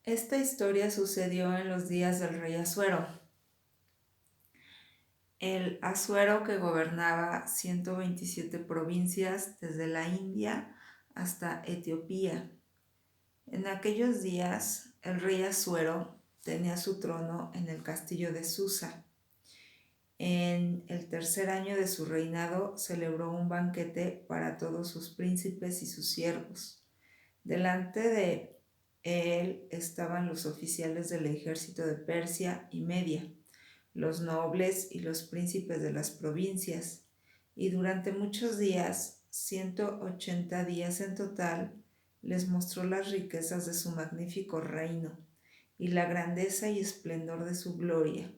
Esta historia sucedió en los días del rey Asuero. El Asuero que gobernaba 127 provincias desde la India hasta Etiopía. En aquellos días, el rey Asuero tenía su trono en el castillo de Susa. En el tercer año de su reinado celebró un banquete para todos sus príncipes y sus siervos. Delante de él estaban los oficiales del ejército de Persia y Media, los nobles y los príncipes de las provincias, y durante muchos días, 180 días en total, les mostró las riquezas de su magnífico reino y la grandeza y esplendor de su gloria.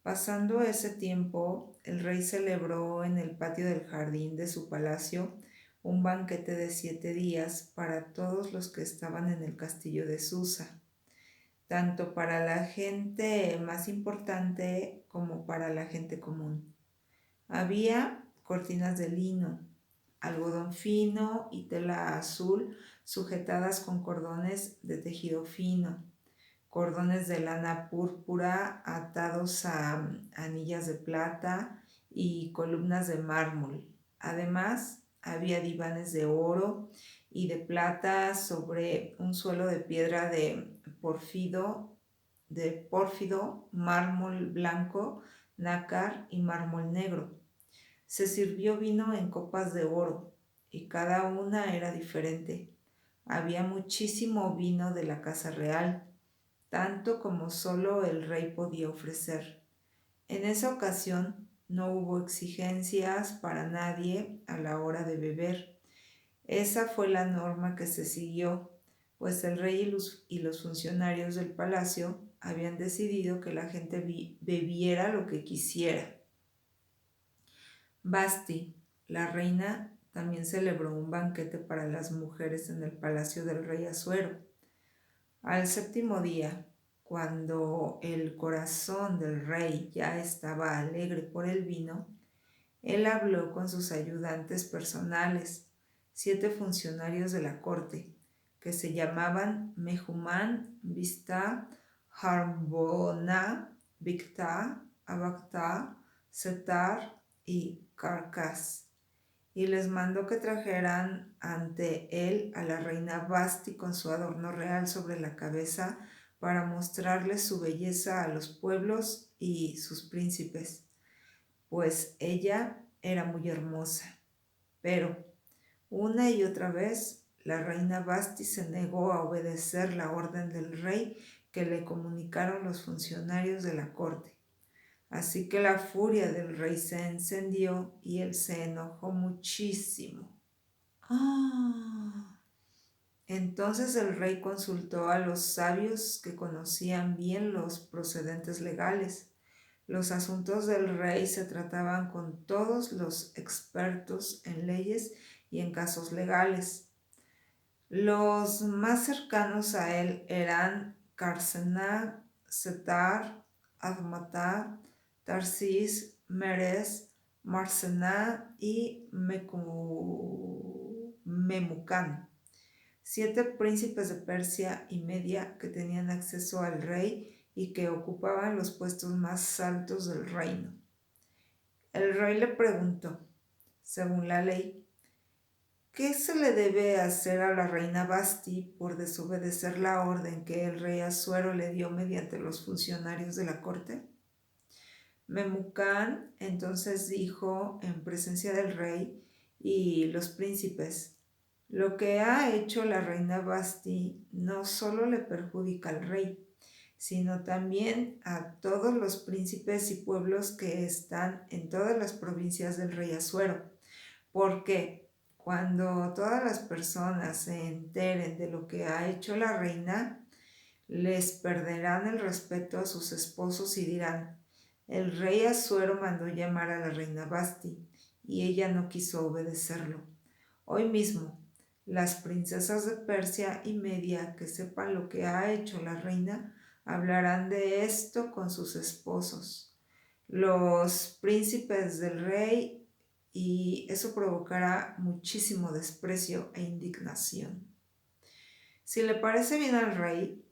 Pasando ese tiempo, el rey celebró en el patio del jardín de su palacio un banquete de 7 días para todos los que estaban en el castillo de Susa, tanto para la gente más importante como para la gente común. Había cortinas de lino, algodón fino y tela azul sujetadas con cordones de tejido fino, cordones de lana púrpura atados a anillas de plata y columnas de mármol. Además, había divanes de oro y de plata sobre un suelo de piedra pórfido, mármol blanco, nácar y mármol negro. Se sirvió vino en copas de oro y cada una era diferente. Había muchísimo vino de la casa real, tanto como solo el rey podía ofrecer. En esa ocasión no hubo exigencias para nadie a la hora de beber. Esa fue la norma que se siguió, pues el rey y los funcionarios del palacio habían decidido que la gente bebiera lo que quisiera. Basti, la reina, también celebró un banquete para las mujeres en el palacio del rey Asuero. Al séptimo día, cuando el corazón del rey ya estaba alegre por el vino, él habló con sus ayudantes personales, 7 funcionarios de la corte, que se llamaban Mehumán, Bista, Harbona, Bicta, Abacta, Setar y Carcas, y les mandó que trajeran ante él a la reina Basti con su adorno real sobre la cabeza para mostrarles su belleza a los pueblos y sus príncipes, pues ella era muy hermosa. Pero una y otra vez la reina Basti se negó a obedecer la orden del rey que le comunicaron los funcionarios de la corte. Así que la furia del rey se encendió y él se enojó muchísimo. ¡Ah! Entonces el rey consultó a los sabios que conocían bien los procedentes legales. Los asuntos del rey se trataban con todos los expertos en leyes y en casos legales. Los más cercanos a él eran Carcena, Setar, Admatá, Tarsis, Meres, Marcená y Memucán, 7 príncipes de Persia y Media que tenían acceso al rey y que ocupaban los puestos más altos del reino. El rey le preguntó, según la ley, ¿qué se le debe hacer a la reina Basti por desobedecer la orden que el rey Asuero le dio mediante los funcionarios de la corte? Memucán entonces dijo en presencia del rey y los príncipes, lo que ha hecho la reina Basti no solo le perjudica al rey, sino también a todos los príncipes y pueblos que están en todas las provincias del rey Asuero, porque cuando todas las personas se enteren de lo que ha hecho la reina, les perderán el respeto a sus esposos y dirán, el rey Asuero mandó llamar a la reina Basti y ella no quiso obedecerlo. Hoy mismo, las princesas de Persia y Media que sepan lo que ha hecho la reina hablarán de esto con sus esposos, los príncipes del rey, y eso provocará muchísimo desprecio e indignación. Si le parece bien al rey,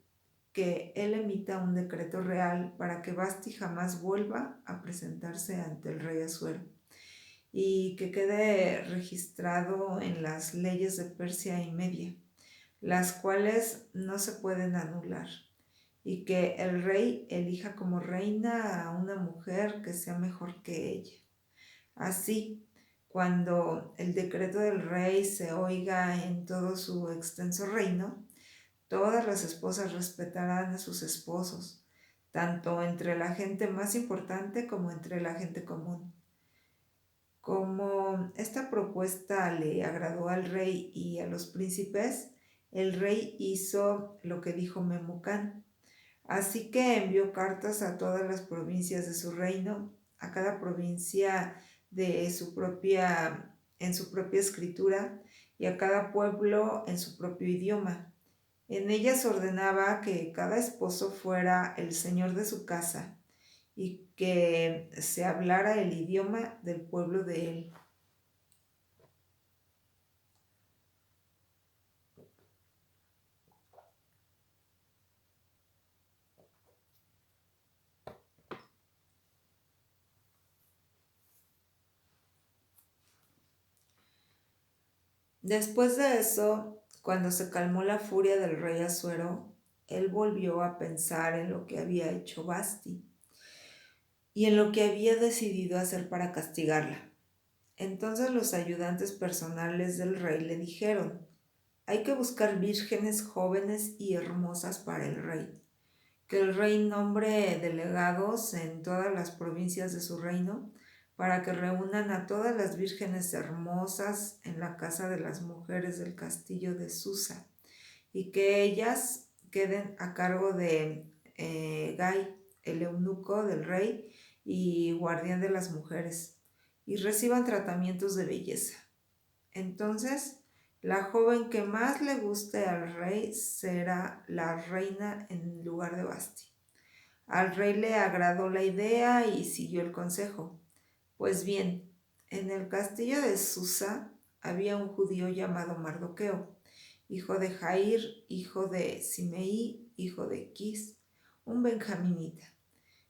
que él emita un decreto real para que Basti jamás vuelva a presentarse ante el rey Asuero y que quede registrado en las leyes de Persia y Media, las cuales no se pueden anular, y que el rey elija como reina a una mujer que sea mejor que ella. Así, cuando el decreto del rey se oiga en todo su extenso reino, todas las esposas respetarán a sus esposos, tanto entre la gente más importante como entre la gente común. Como esta propuesta le agradó al rey y a los príncipes, el rey hizo lo que dijo Memucán. Así que envió cartas a todas las provincias de su reino, a cada provincia en su propia escritura y a cada pueblo en su propio idioma. En ellas ordenaba que cada esposo fuera el señor de su casa y que se hablara el idioma del pueblo de él. Después de eso, cuando se calmó la furia del rey Asuero, él volvió a pensar en lo que había hecho Basti y en lo que había decidido hacer para castigarla. Entonces los ayudantes personales del rey le dijeron: hay que buscar vírgenes jóvenes y hermosas para el rey, que el rey nombre delegados en todas las provincias de su reino para que reúnan a todas las vírgenes hermosas en la casa de las mujeres del castillo de Susa y que ellas queden a cargo de Gai, el eunuco del rey y guardián de las mujeres, y reciban tratamientos de belleza. Entonces, la joven que más le guste al rey será la reina en lugar de Basti. Al rey le agradó la idea y siguió el consejo. Pues bien, en el castillo de Susa había un judío llamado Mardoqueo, hijo de Jair, hijo de Simeí, hijo de Quis, un benjaminita,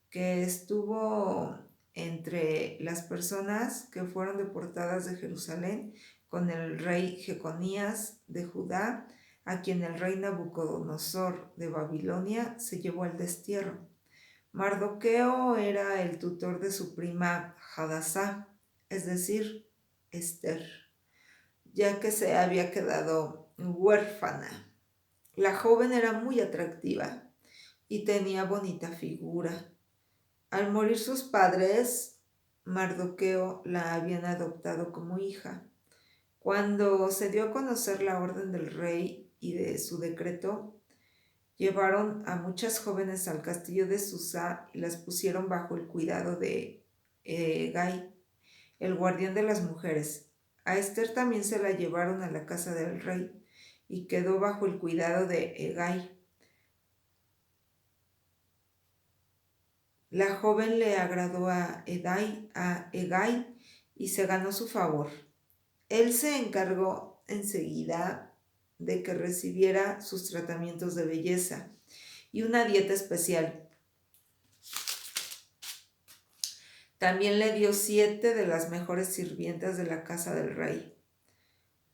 que estuvo entre las personas que fueron deportadas de Jerusalén con el rey Jeconías de Judá, a quien el rey Nabucodonosor de Babilonia se llevó al destierro. Mardoqueo era el tutor de su prima Hadasá, es decir, Esther, ya que se había quedado huérfana. La joven era muy atractiva y tenía bonita figura. Al morir sus padres, Mardoqueo la habían adoptado como hija. Cuando se dio a conocer la orden del rey y de su decreto, llevaron a muchas jóvenes al castillo de Susa y las pusieron bajo el cuidado de Gai, el guardián de las mujeres. A Esther también se la llevaron a la casa del rey y quedó bajo el cuidado de Hegai. La joven le agradó a Hegai y se ganó su favor. Él se encargó enseguida de que recibiera sus tratamientos de belleza y una dieta especial. También le dio 7 de las mejores sirvientas de la casa del rey.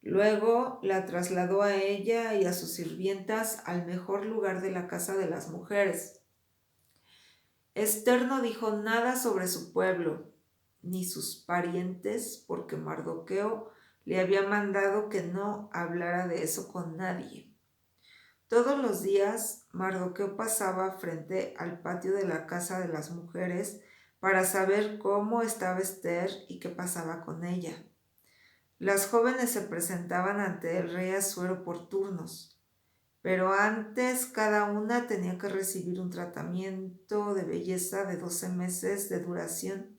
Luego la trasladó a ella y a sus sirvientas al mejor lugar de la casa de las mujeres. Esther no dijo nada sobre su pueblo ni sus parientes porque Mardoqueo le había mandado que no hablara de eso con nadie. Todos los días Mardoqueo pasaba frente al patio de la casa de las mujeres para saber cómo estaba Esther y qué pasaba con ella. Las jóvenes se presentaban ante el rey Asuero por turnos, pero antes cada una tenía que recibir un tratamiento de belleza de 12 meses de duración.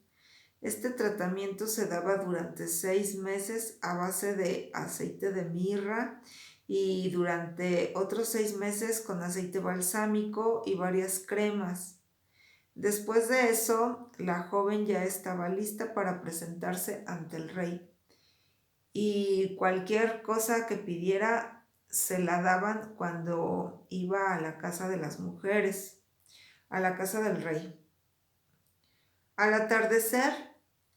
Este tratamiento se daba durante 6 meses a base de aceite de mirra y durante otros 6 meses con aceite balsámico y varias cremas. Después de eso, la joven ya estaba lista para presentarse ante el rey y cualquier cosa que pidiera se la daban cuando iba a la casa de las mujeres, a la casa del rey. Al atardecer,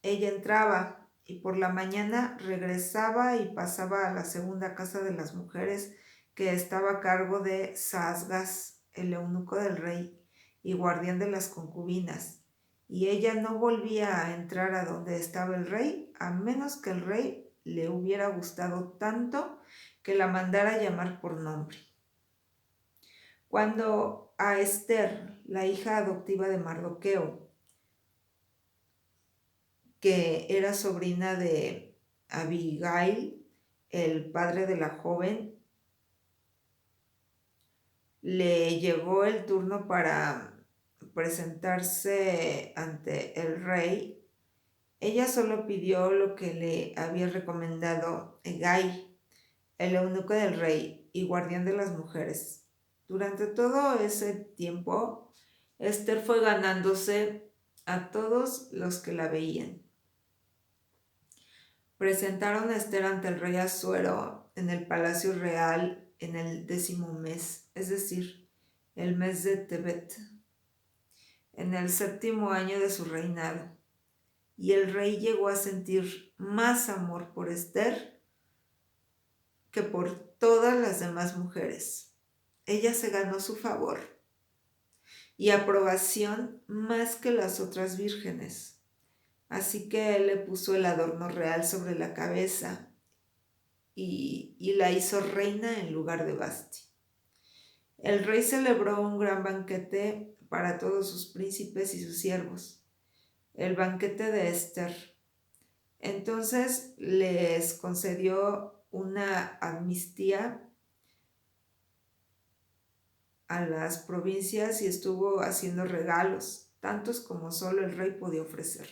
ella entraba y por la mañana regresaba y pasaba a la segunda casa de las mujeres que estaba a cargo de Saasgas, el eunuco del rey y guardián de las concubinas. Y ella no volvía a entrar a donde estaba el rey, a menos que el rey le hubiera gustado tanto que la mandara llamar por nombre. Cuando a Esther, la hija adoptiva de Mardoqueo, que era sobrina de Abigail, el padre de la joven, le llegó el turno para presentarse ante el rey. Ella solo pidió lo que le había recomendado Hegai, el eunuco del rey y guardián de las mujeres. Durante todo ese tiempo, Esther fue ganándose a todos los que la veían. Presentaron a Esther ante el rey Asuero en el palacio real en el 10º mes, es decir, el mes de Tebet, en el 7º año de su reinado. Y el rey llegó a sentir más amor por Esther que por todas las demás mujeres. Ella se ganó su favor y aprobación más que las otras vírgenes. Así que él le puso el adorno real sobre la cabeza y la hizo reina en lugar de Basti. El rey celebró un gran banquete para todos sus príncipes y sus siervos, el banquete de Esther. Entonces les concedió una amnistía a las provincias y estuvo haciendo regalos, tantos como solo el rey podía ofrecer.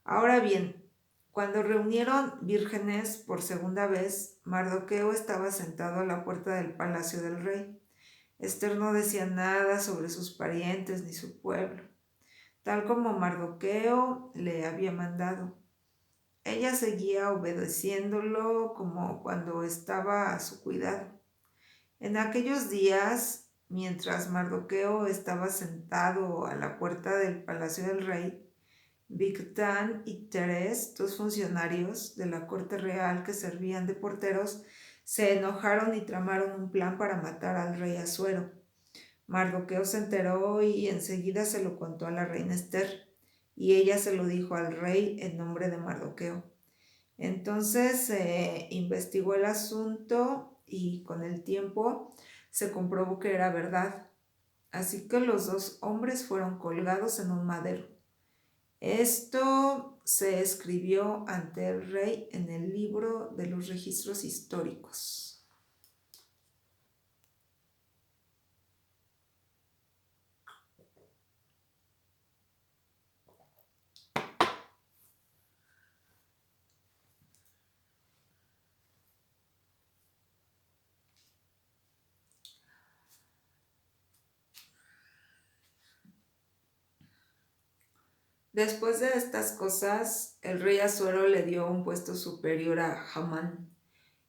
Ahora bien, cuando reunieron vírgenes por segunda vez, Mardoqueo estaba sentado a la puerta del palacio del rey. Esther no decía nada sobre sus parientes ni su pueblo, tal como Mardoqueo le había mandado. Ella seguía obedeciéndolo como cuando estaba a su cuidado. En aquellos días, mientras Mardoqueo estaba sentado a la puerta del palacio del rey, Bigtán y Teres, dos funcionarios de la corte real que servían de porteros, se enojaron y tramaron un plan para matar al rey Asuero. Mardoqueo se enteró y enseguida se lo contó a la reina Esther, y ella se lo dijo al rey en nombre de Mardoqueo. Entonces se investigó el asunto y con el tiempo se comprobó que era verdad. Así que los dos hombres fueron colgados en un madero. Esto se escribió ante el rey en el libro de los registros históricos. Después de estas cosas, el rey Asuero le dio un puesto superior a Hamán,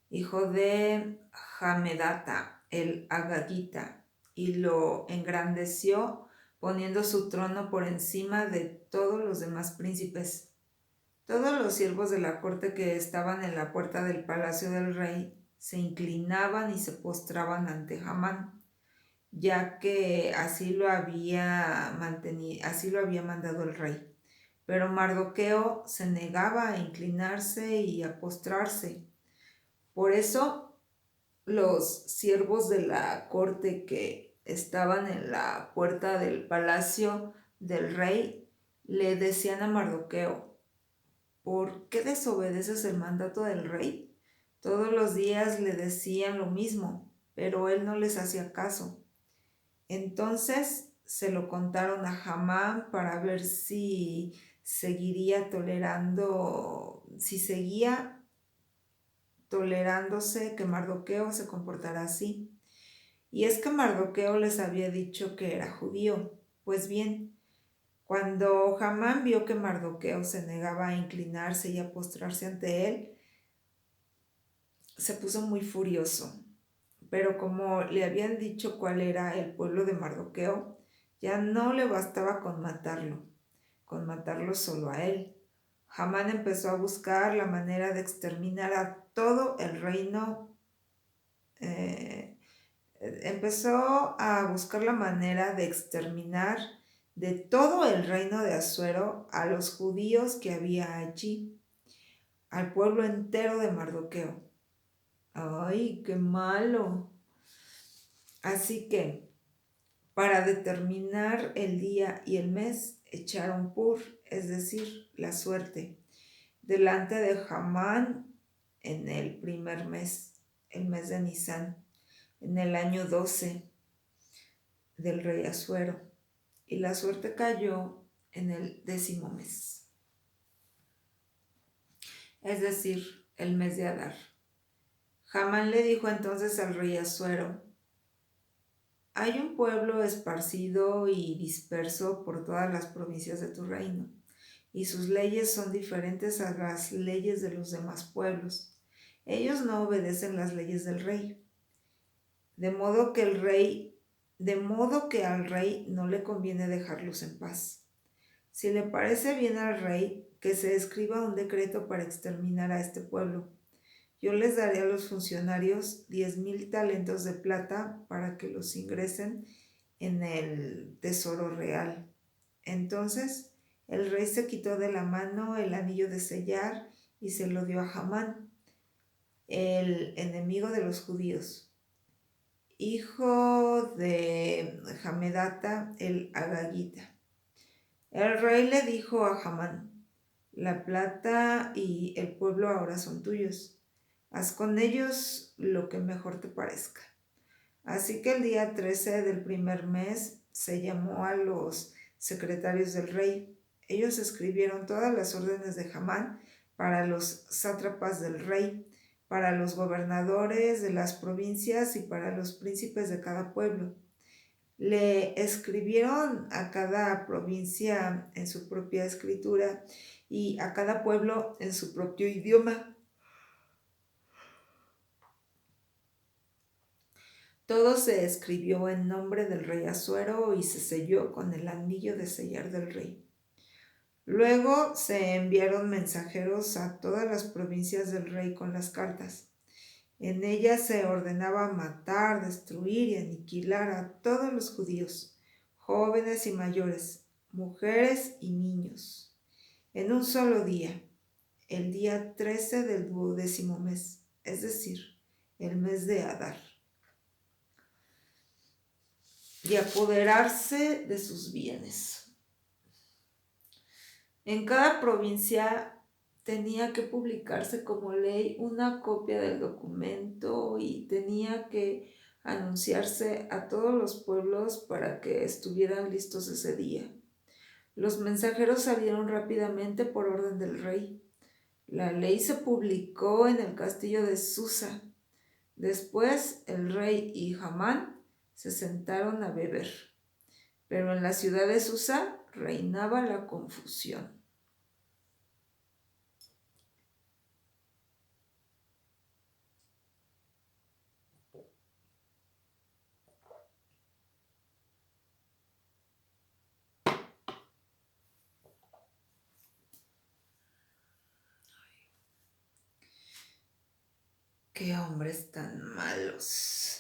hijo de Hamedata, el Agagita, y lo engrandeció poniendo su trono por encima de todos los demás príncipes. Todos los siervos de la corte que estaban en la puerta del palacio del rey se inclinaban y se postraban ante Hamán, ya que así lo había mandado el rey. Pero Mardoqueo se negaba a inclinarse y a postrarse. Por eso los siervos de la corte que estaban en la puerta del palacio del rey le decían a Mardoqueo: ¿por qué desobedeces el mandato del rey? Todos los días le decían lo mismo, pero él no les hacía caso. Entonces se lo contaron a Hamán para ver si seguía tolerándose que Mardoqueo se comportara así. Y es que Mardoqueo les había dicho que era judío. Pues bien, cuando Hamán vio que Mardoqueo se negaba a inclinarse y a postrarse ante él, se puso muy furioso, pero como le habían dicho cuál era el pueblo de Mardoqueo, ya no le bastaba con matarlo solo a él. Hamán empezó a buscar la manera de exterminar a todo el reino, eh, empezó a buscar la manera de exterminar de todo el reino de Asuero a los judíos que había allí, al pueblo entero de Mardoqueo. ¡Ay, qué malo! Así que, para determinar el día y el mes, echaron pur, es decir, la suerte, delante de Hamán en el primer mes, el mes de Nisán, en el año 12 del rey Asuero, y la suerte cayó en el 10º mes, es decir, el mes de Adar. Hamán le dijo entonces al rey Asuero: hay un pueblo esparcido y disperso por todas las provincias de tu reino, y sus leyes son diferentes a las leyes de los demás pueblos. Ellos no obedecen las leyes del rey, de modo que al rey no le conviene dejarlos en paz. Si le parece bien al rey, que se escriba un decreto para exterminar a este pueblo. Yo les daré a los funcionarios 10,000 talentos de plata para que los ingresen en el tesoro real. Entonces el rey se quitó de la mano el anillo de sellar y se lo dio a Hamán, el enemigo de los judíos, hijo de Hamedata el Agagita. El rey le dijo a Hamán: la plata y el pueblo ahora son tuyos. Haz con ellos lo que mejor te parezca. Así que el día 13 del primer mes se llamó a los secretarios del rey. Ellos escribieron todas las órdenes de Hamán para los sátrapas del rey, para los gobernadores de las provincias y para los príncipes de cada pueblo. Le escribieron a cada provincia en su propia escritura y a cada pueblo en su propio idioma. Todo se escribió en nombre del rey Asuero y se selló con el anillo de sellar del rey. Luego se enviaron mensajeros a todas las provincias del rey con las cartas. En ellas se ordenaba matar, destruir y aniquilar a todos los judíos, jóvenes y mayores, mujeres y niños, en un solo día, el día 13 del 12º mes, es decir, el mes de Adar, y apoderarse de sus bienes. En cada provincia tenía que publicarse como ley una copia del documento y tenía que anunciarse a todos los pueblos para que estuvieran listos ese día. Los mensajeros salieron rápidamente por orden del rey. La ley se publicó en el castillo de Susa. Después el rey y Hamán se sentaron a beber, pero en la ciudad de Susa reinaba la confusión. ¡Qué hombres tan malos!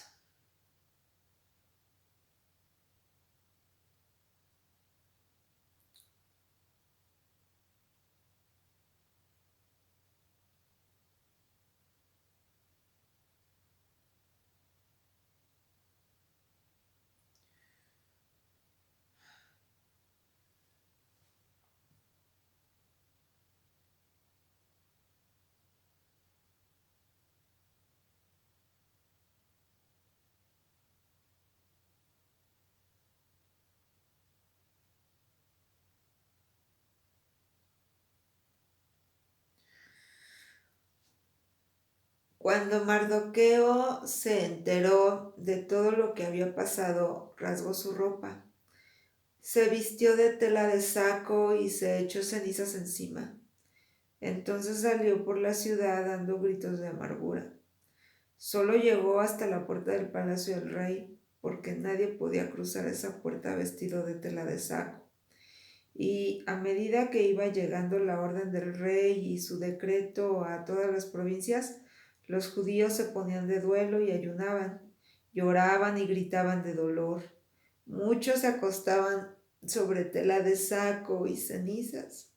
Cuando Mardoqueo se enteró de todo lo que había pasado, rasgó su ropa, se vistió de tela de saco y se echó cenizas encima. Entonces salió por la ciudad dando gritos de amargura. Solo llegó hasta la puerta del palacio del rey, porque nadie podía cruzar esa puerta vestido de tela de saco. Y a medida que iba llegando la orden del rey y su decreto a todas las provincias, los judíos se ponían de duelo y ayunaban, lloraban y gritaban de dolor. Muchos se acostaban sobre tela de saco y cenizas.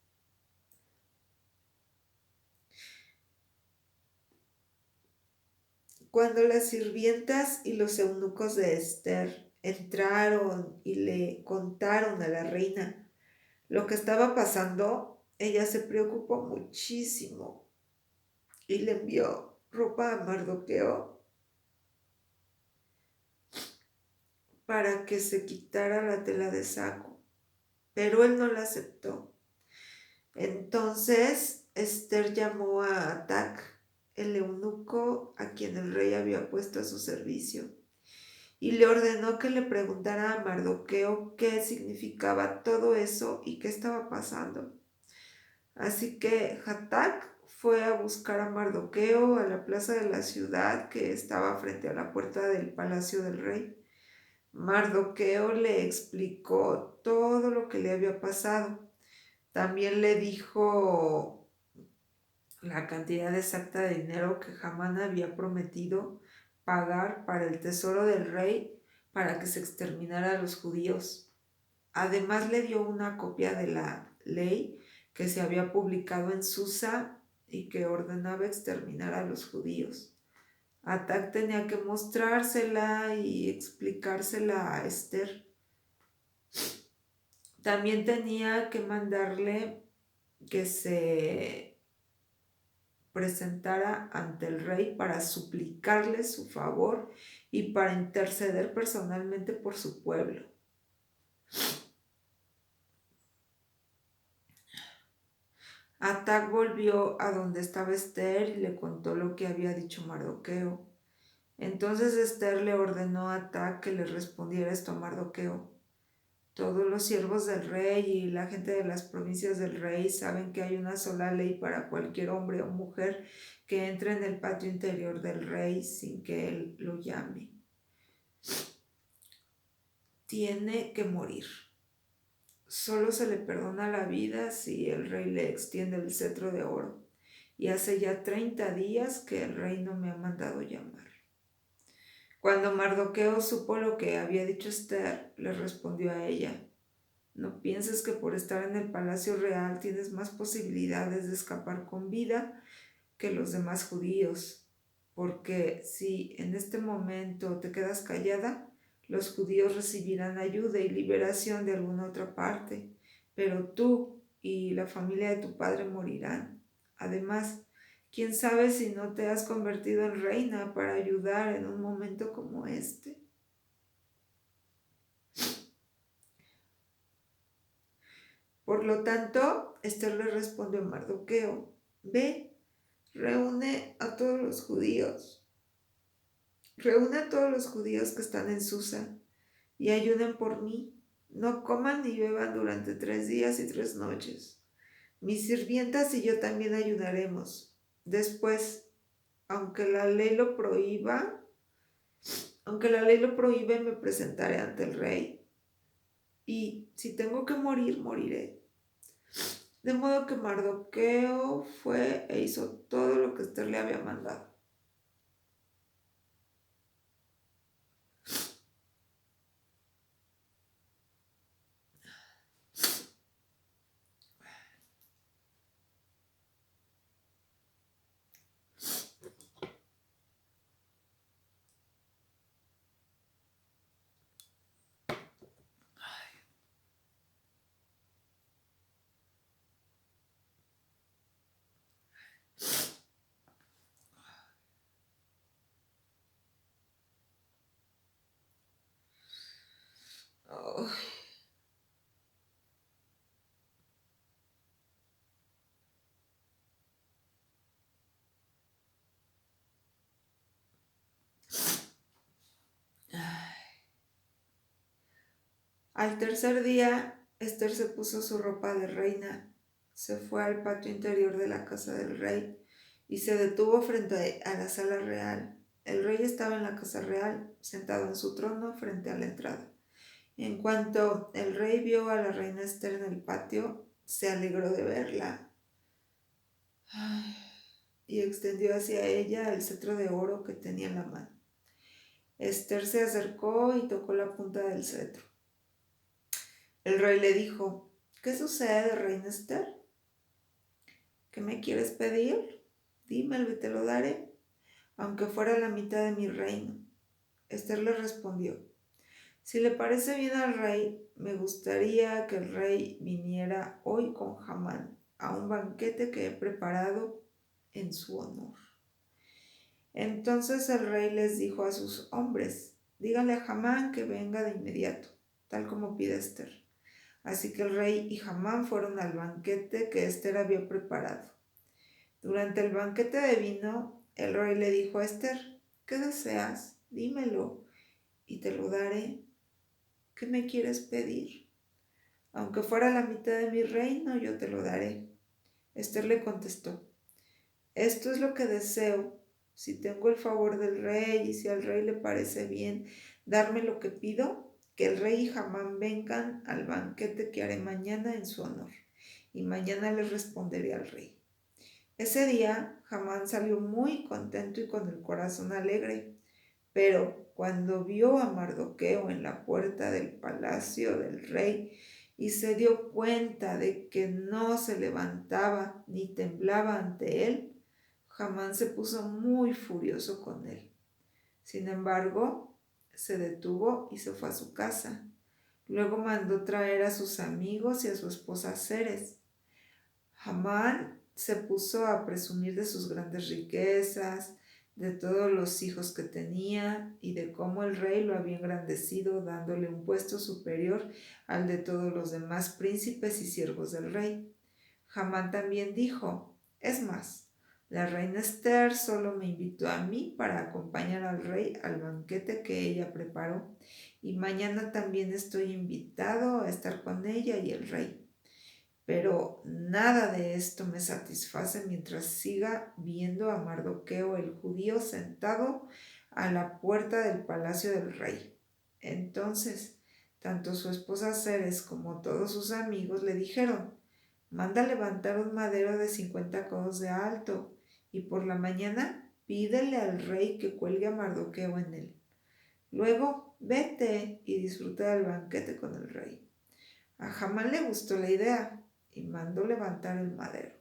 Cuando las sirvientas y los eunucos de Esther entraron y le contaron a la reina lo que estaba pasando, ella se preocupó muchísimo y le envió ropa a Mardoqueo para que se quitara la tela de saco, pero él no la aceptó. Entonces Esther llamó a Atac, el eunuco a quien el rey había puesto a su servicio, y le ordenó que le preguntara a Mardoqueo qué significaba todo eso y qué estaba pasando. Así que Hatak fue a buscar a Mardoqueo a la plaza de la ciudad que estaba frente a la puerta del palacio del rey. Mardoqueo le explicó todo lo que le había pasado. También le dijo la cantidad exacta de dinero que Hamán había prometido pagar para el tesoro del rey para que se exterminara a los judíos. Además le dio una copia de la ley que se había publicado en Susa y que ordenaba exterminar a los judíos. Atac tenía que mostrársela y explicársela a Esther. También tenía que mandarle que se presentara ante el rey para suplicarle su favor y para interceder personalmente por su pueblo. Atac volvió a donde estaba Esther y le contó lo que había dicho Mardoqueo. Entonces Esther le ordenó a Atac que le respondiera esto a Mardoqueo. Todos los siervos del rey y la gente de las provincias del rey saben que hay una sola ley para cualquier hombre o mujer que entre en el patio interior del rey sin que él lo llame. Tiene que morir. Solo se le perdona la vida si el rey le extiende el cetro de oro. Y hace ya 30 días que el rey no me ha mandado llamar. Cuando Mardoqueo supo lo que había dicho Esther, le respondió a ella: no pienses que por estar en el palacio real tienes más posibilidades de escapar con vida que los demás judíos, porque si en este momento te quedas callada, los judíos recibirán ayuda y liberación de alguna otra parte, pero tú y la familia de tu padre morirán. Además, quién sabe si no te has convertido en reina para ayudar en un momento como este. Por lo tanto, Esther le respondió a Mardoqueo: ve, reúne a todos los judíos que están en Susa y ayuden por mí. No coman ni beban durante 3 días y 3 noches. Mis sirvientas y yo también ayudaremos. Después, aunque la ley lo prohíba, me presentaré ante el rey. Y si tengo que morir, moriré. De modo que Mardoqueo fue e hizo todo lo que Esther le había mandado. Oh. Al tercer día, Esther se puso su ropa de reina, se fue al patio interior de la casa del rey y se detuvo frente a la sala real. el rey estaba en la casa real, sentado en su trono frente a la entrada. En cuanto el rey vio a la reina Esther en el patio, se alegró de verla y extendió hacia ella el cetro de oro que tenía en la mano. Esther se acercó y tocó la punta del cetro. El rey le dijo: ¿Qué sucede, reina Esther? ¿Qué me quieres pedir? Dímelo y te lo daré, aunque fuera la mitad de mi reino. Esther le respondió: Si le parece bien al rey, me gustaría que el rey viniera hoy con Hamán a un banquete que he preparado en su honor. Entonces el rey les dijo a sus hombres: Díganle a Hamán que venga de inmediato, tal como pide Esther. Así que el rey y Hamán fueron al banquete que Esther había preparado. Durante el banquete de vino, el rey le dijo a Esther: ¿Qué deseas? Dímelo y te lo daré. ¿Qué me quieres pedir? Aunque fuera la mitad de mi reino, yo te lo daré. Esther le contestó: Esto es lo que deseo. Si tengo el favor del rey y si al rey le parece bien darme lo que pido, que el rey y Hamán vengan al banquete que haré mañana en su honor, y mañana le responderé al rey. Ese día, Hamán salió muy contento y con el corazón alegre, pero cuando vio a Mardoqueo en la puerta del palacio del rey y se dio cuenta de que no se levantaba ni temblaba ante él, Hamán se puso muy furioso con él. Sin embargo, se detuvo y se fue a su casa. Luego mandó traer a sus amigos y a su esposa Zeres. Hamán se puso a presumir de sus grandes riquezas, de todos los hijos que tenía y de cómo el rey lo había engrandecido dándole un puesto superior al de todos los demás príncipes y siervos del rey. Hamán también dijo: Es más, la reina Esther solo me invitó a mí para acompañar al rey al banquete que ella preparó, y mañana también estoy invitado a estar con ella y el rey. Pero nada de esto me satisface mientras siga viendo a Mardoqueo el judío sentado a la puerta del palacio del rey. Entonces, tanto su esposa Ceres como todos sus amigos le dijeron: Manda levantar un madero de 50 codos de alto, y por la mañana pídele al rey que cuelgue a Mardoqueo en él. Luego, vete y disfruta del banquete con el rey. A Hamán le gustó la idea y mandó levantar el madero.